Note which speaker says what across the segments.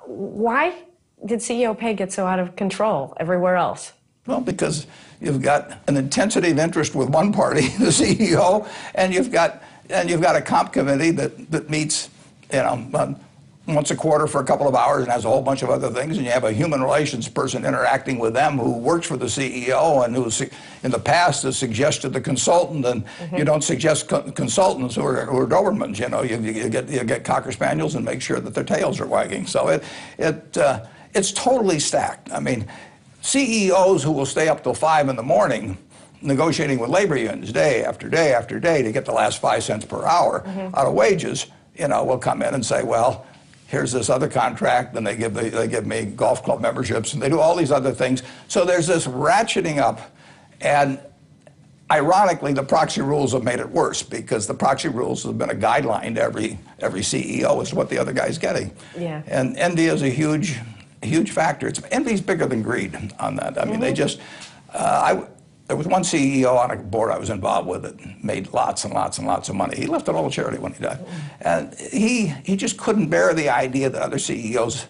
Speaker 1: Why did CEO pay get so out of control everywhere else?
Speaker 2: Well, because you've got an intensity of interest with one party, the CEO, and you've got a comp committee that meets, once a quarter for a couple of hours and has a whole bunch of other things, and you have a human relations person interacting with them who works for the CEO and who in the past has suggested the consultant, and you don't suggest consultants who are Dobermans. You get Cocker Spaniels and make sure that their tails are wagging. So it's totally stacked. I mean, CEOs who will stay up till 5 in the morning negotiating with labor unions day after day after day to get the last 5 cents per hour out of wages, will come in and say, well, here's this other contract, and they give me golf club memberships, and they do all these other things. So there's this ratcheting up, and ironically, the proxy rules have made it worse, because the proxy rules have been a guideline to every CEO as to what the other guy's getting.
Speaker 1: Yeah.
Speaker 2: And envy is a huge factor. Envy's bigger than greed on that. I mean, they just, there was one CEO on a board I was involved with that made lots and lots and lots of money. He left it all to charity when he died. And he just couldn't bear the idea that other CEOs,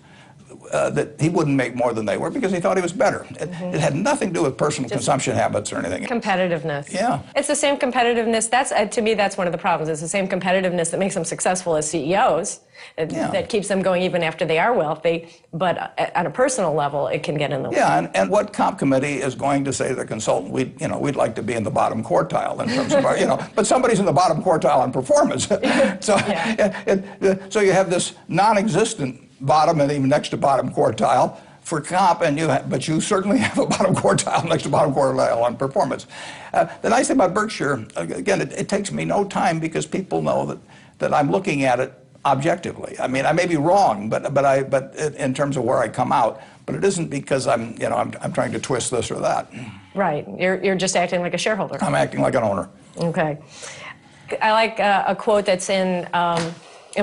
Speaker 2: that he wouldn't make more than they were, because he thought he was better. It had nothing to do with personal consumption habits or anything.
Speaker 1: Competitiveness.
Speaker 2: Yeah.
Speaker 1: It's the same competitiveness. To me, that's one of the problems. It's the same competitiveness that makes them successful as CEOs, that keeps them going even after they are wealthy. But at a personal level, it can get in the way.
Speaker 2: Yeah, and what comp committee is going to say to the consultant, we'd like to be in the bottom quartile in terms of our, but somebody's in the bottom quartile on performance. So you have this non-existent bottom and even next to bottom quartile for comp, but you certainly have a bottom quartile next to bottom quartile on performance. The nice thing about Berkshire, again, it takes me no time, because people know that I'm looking at it objectively. I mean, I may be wrong, but in terms of where I come out, but it isn't because I'm trying to twist this or that.
Speaker 1: Right. You're just acting like a shareholder.
Speaker 2: I'm acting like an owner.
Speaker 1: Okay. I like a quote that's in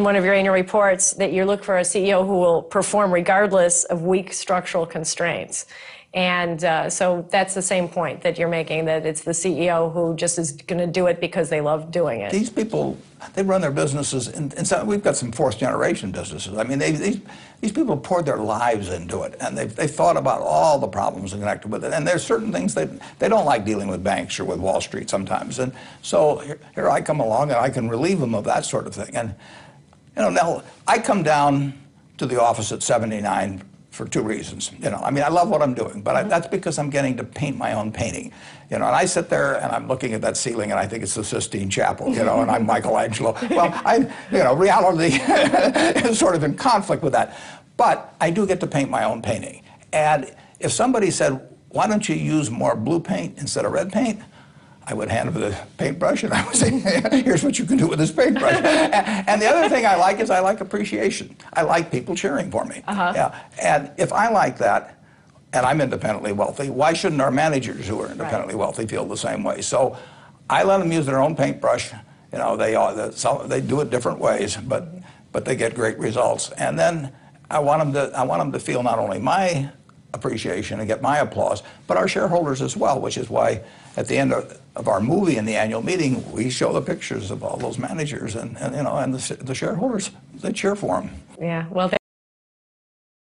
Speaker 1: one of your annual reports, that you look for a CEO who will perform regardless of weak structural constraints. And so that's the same point that you're making, that it's the CEO who just is going to do it because they love doing it.
Speaker 2: These people, they run their businesses, and we've got some fourth-generation businesses. I mean, these people poured their lives into it, and they've thought about all the problems connected with it. And there's certain things they don't like dealing with banks or with Wall Street sometimes. And so here I come along, and I can relieve them of that sort of thing. And now I come down to the office at 79 for 2 reasons. I mean, I love what I'm doing, but that's because I'm getting to paint my own painting. And I sit there and I'm looking at that ceiling, and I think it's the Sistine Chapel, and I'm Michelangelo. Well, reality is sort of in conflict with that. But I do get to paint my own painting. And if somebody said, why don't you use more blue paint instead of red paint? I would hand them the paintbrush, and I would say, here's what you can do with this paintbrush. And the other thing I like is I like appreciation. I like people cheering for me. Yeah. And if I like that, and I'm independently wealthy, why shouldn't our managers who are independently wealthy feel the same way? So I let them use their own paintbrush. They do it different ways, but they get great results. And then I want them to feel not only my appreciation and get my applause, but our shareholders as well, which is why at the end of our movie in the annual meeting, we show the pictures of all those managers, and the shareholders, they cheer for them.
Speaker 1: Yeah, well.